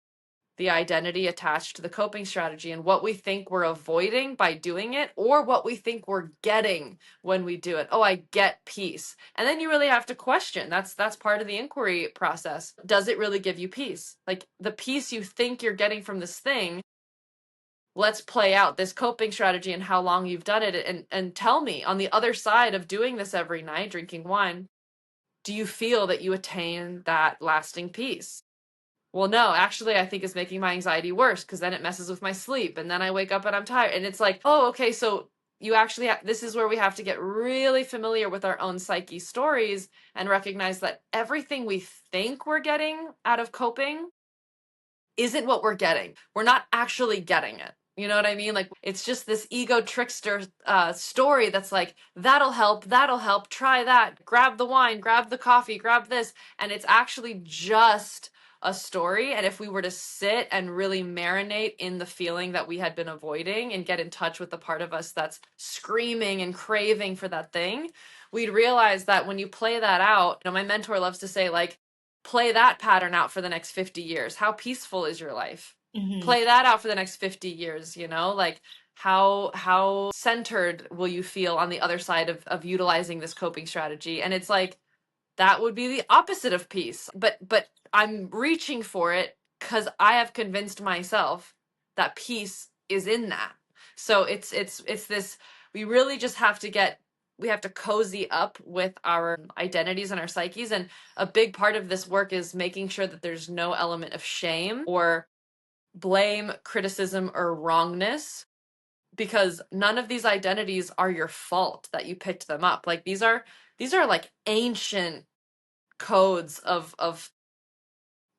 the identity attached to the coping strategy and what we think we're avoiding by doing it or what we think we're getting when we do it. Oh, I get peace. And then you really have to question. That's part of the inquiry process. Does it really give you peace? Like the peace you think you're getting from this thing, let's play out this coping strategy and how long you've done it and tell me on the other side of doing this every night, drinking wine, do you feel that you attain that lasting peace? Well, no, actually, I think it's making my anxiety worse because then it messes with my sleep and then I wake up and I'm tired. And it's like, oh, okay, so you actually this is where we have to get really familiar with our own psyche stories and recognize that everything we think we're getting out of coping isn't what we're getting. We're not actually getting it. You know what I mean? Like it's just this ego trickster story that's like, that'll help, try that, grab the wine, grab the coffee, grab this. And it's actually just a story. And if we were to sit and really marinate in the feeling that we had been avoiding and get in touch with the part of us that's screaming and craving for that thing, we'd realize that when you play that out, my mentor loves to say, like, play that pattern out for the next 50 years. How peaceful is your life? Mm-hmm. Play that out for the next 50 years, like how centered will you feel on the other side of utilizing this coping strategy? And it's like, that would be the opposite of peace. But I'm reaching for it because I have convinced myself that peace is in that. So it's this, we really just have to we have to cozy up with our identities and our psyches. And a big part of this work is making sure that there's no element of shame or blame, criticism, or wrongness because none of these identities are your fault that you picked them up. Like these are like ancient codes of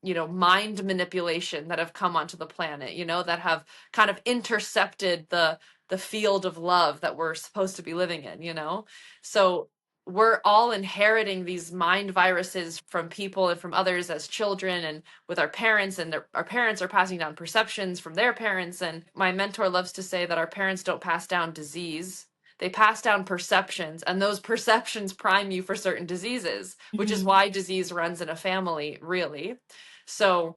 mind manipulation that have come onto the planet, that have kind of intercepted the field of love that we're supposed to be living in. So we're all inheriting these mind viruses from people and from others as children and with our parents, and our parents are passing down perceptions from their parents. And my mentor loves to say that our parents don't pass down disease, they pass down perceptions, and those perceptions prime you for certain diseases, which is why disease runs in a family, really. So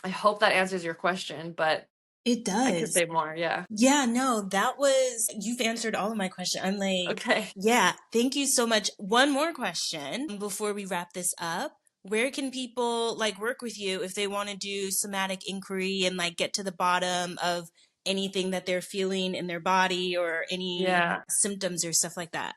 I hope that answers your question, but It I could does. say more. Yeah. Yeah, no, you've answered all of my questions. I'm like, Okay. yeah, thank you so much. One more question before we wrap this up. Where can people like work with you if they want to do somatic inquiry and like get to the bottom of anything that they're feeling in their body or any Yeah. symptoms or stuff like that?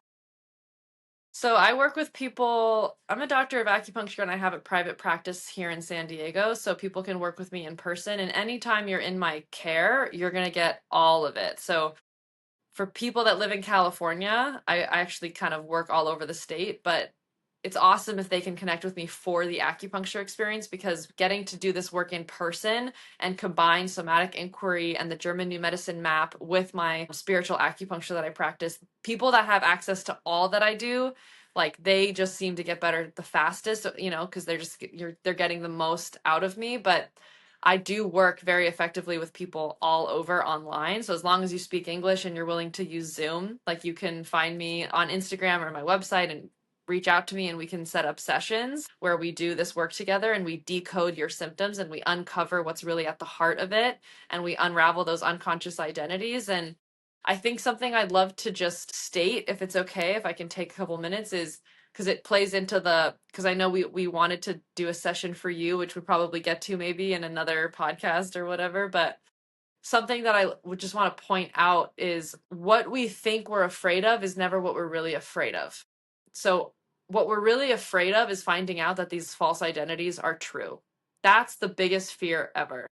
So I work with people. I'm a doctor of acupuncture and I have a private practice here in San Diego. So people can work with me in person. And anytime you're in my care, you're going to get all of it. So for people that live in California, I actually kind of work all over the state, but it's awesome if they can connect with me for the acupuncture experience, because getting to do this work in person and combine somatic inquiry and the German New Medicine map with my spiritual acupuncture that I practice, people that have access to all that I do, like they just seem to get better the fastest, because they're getting the most out of me. But I do work very effectively with people all over online. So as long as you speak English and you're willing to use Zoom, like you can find me on Instagram or my website and reach out to me, and we can set up sessions where we do this work together and we decode your symptoms and we uncover what's really at the heart of it, and we unravel those unconscious identities. And I think something I'd love to just state, if it's okay, if I can take a couple minutes, is because it plays into because I know we wanted to do a session for you, which we'd probably get to maybe in another podcast or whatever. But something that I would just want to point out is what we think we're afraid of is never what we're really afraid of. So what we're really afraid of is finding out that these false identities are true. That's the biggest fear ever.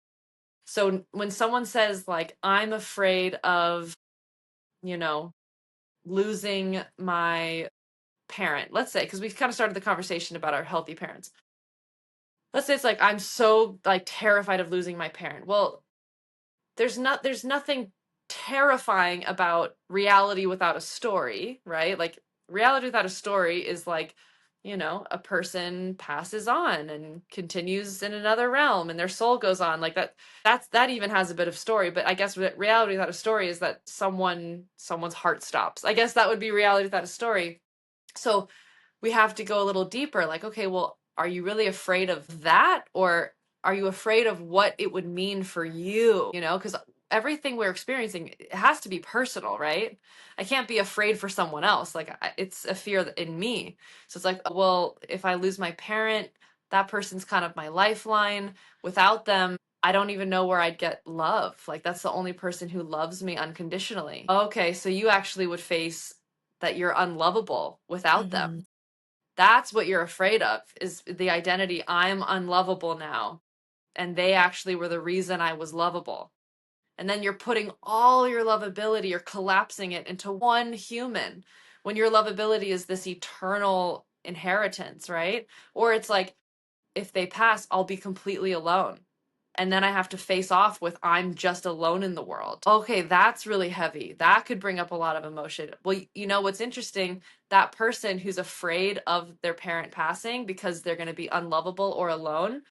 So when someone says like, I'm afraid of, you know, losing my parent, let's say, because we kind of started the conversation about our healthy parents. Let's say it's like, I'm so like terrified of losing my parent. Well, there's nothing terrifying about reality without a story, right? Like reality without a story is like, a person passes on and continues in another realm and their soul goes on, like that even has a bit of story. But I guess reality without a story is that someone's heart stops. I guess that would be reality without a story. So we have to go a little deeper, like, okay, well, are you really afraid of that, or are you afraid of what it would mean for you? Because everything we're experiencing, it has to be personal, right? I can't be afraid for someone else. Like it's a fear in me. So it's like, well, if I lose my parent, that person's kind of my lifeline. Without them, I don't even know where I'd get love. Like that's the only person who loves me unconditionally. Okay, so you actually would face that you're unlovable without them. Mm-hmm. That's what you're afraid of, is the identity, I'm unlovable now. And they actually were the reason I was lovable. And then you're putting all your lovability, you're collapsing it into one human, when your lovability is this eternal inheritance, right? Or it's like, if they pass, I'll be completely alone. And then I have to face off with, I'm just alone in the world. Okay, that's really heavy. That could bring up a lot of emotion. Well, what's interesting, that person who's afraid of their parent passing because they're going to be unlovable or alone,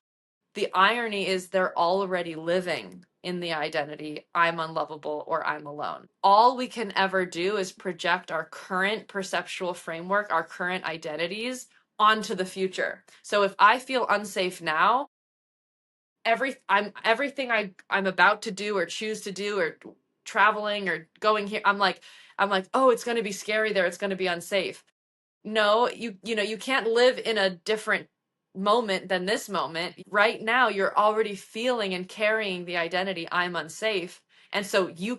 the irony is they're already living in the identity, I'm unlovable or I'm alone. All we can ever do is project our current perceptual framework, our current identities onto the future. So if I feel unsafe now, everything I'm about to do or choose to do or traveling or going here, I'm like, oh, it's going to be scary there, it's going to be unsafe. No, you can't live in a different moment than this moment. Right now you're already feeling and carrying the identity, I'm unsafe. And so you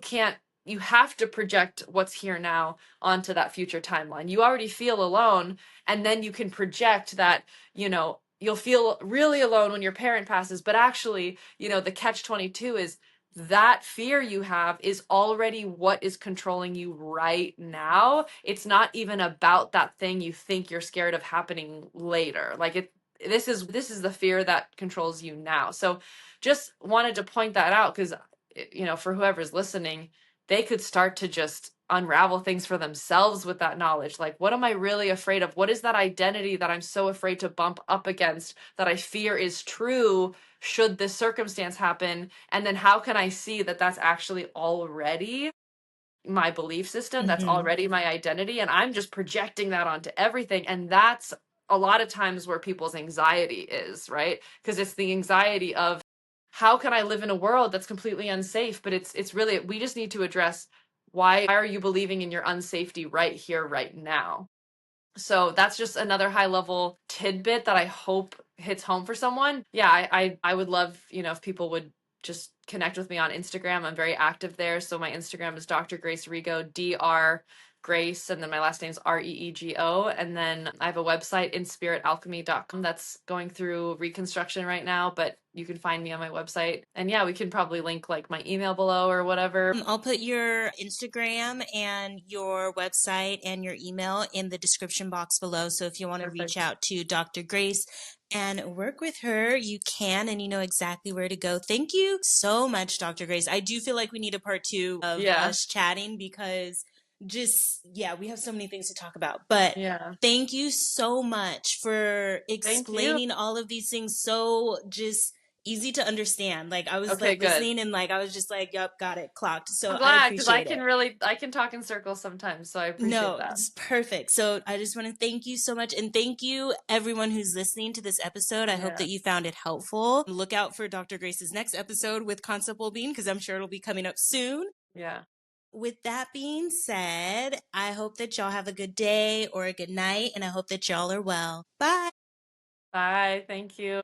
have to project what's here now onto that future timeline. You already feel alone, and then you can project that, you'll feel really alone when your parent passes. But actually, the catch 22 is that fear you have is already what is controlling you right now. It's not even about that thing you think you're scared of happening later. Like this is the fear that controls you now. So just wanted to point that out because for whoever's listening, they could start to just unravel things for themselves with that knowledge. Like, what am I really afraid of? What is that identity that I'm so afraid to bump up against that I fear is true should this circumstance happen? And then how can I see that that's actually already my belief system? That's already my identity. And I'm just projecting that onto everything. And that's a lot of times where people's anxiety is, right? Because it's the anxiety of how can I live in a world that's completely unsafe? But it's really, we just need to address why are you believing in your unsafety right here, right now? So that's just another high level tidbit that I hope hits home for someone. Yeah, I would love, if people would just connect with me on Instagram. I'm very active there. So my Instagram is Dr. Grace Reego, Dr. Grace, and then my last name is Reego. And then I have a website, inspiritalchemy.com, that's going through reconstruction right now, but you can find me on my website. And yeah, we can probably link like my email below or whatever. I'll put your Instagram and your website and your email in the description box below. So if you want to reach out to Dr. Grace and work with her, you can, and you know exactly where to go. Thank you so much, Dr. Grace. I do feel like we need a part 2 of us chatting because we have so many things to talk about. But thank you so much for explaining all of these things so just easy to understand. Like I was listening and like I was just like, yep, got it, clocked. So I'm glad because I can talk in circles sometimes, so I appreciate that. It's perfect. So I just want to thank you so much, and thank you everyone who's listening to this episode. I hope that you found it helpful. Look out for Dr. Grace's next episode with Concept Wellbeing because I'm sure it'll be coming up soon. Yeah. With that being said, I hope that y'all have a good day or a good night, and I hope that y'all are well. Bye. Bye. Thank you.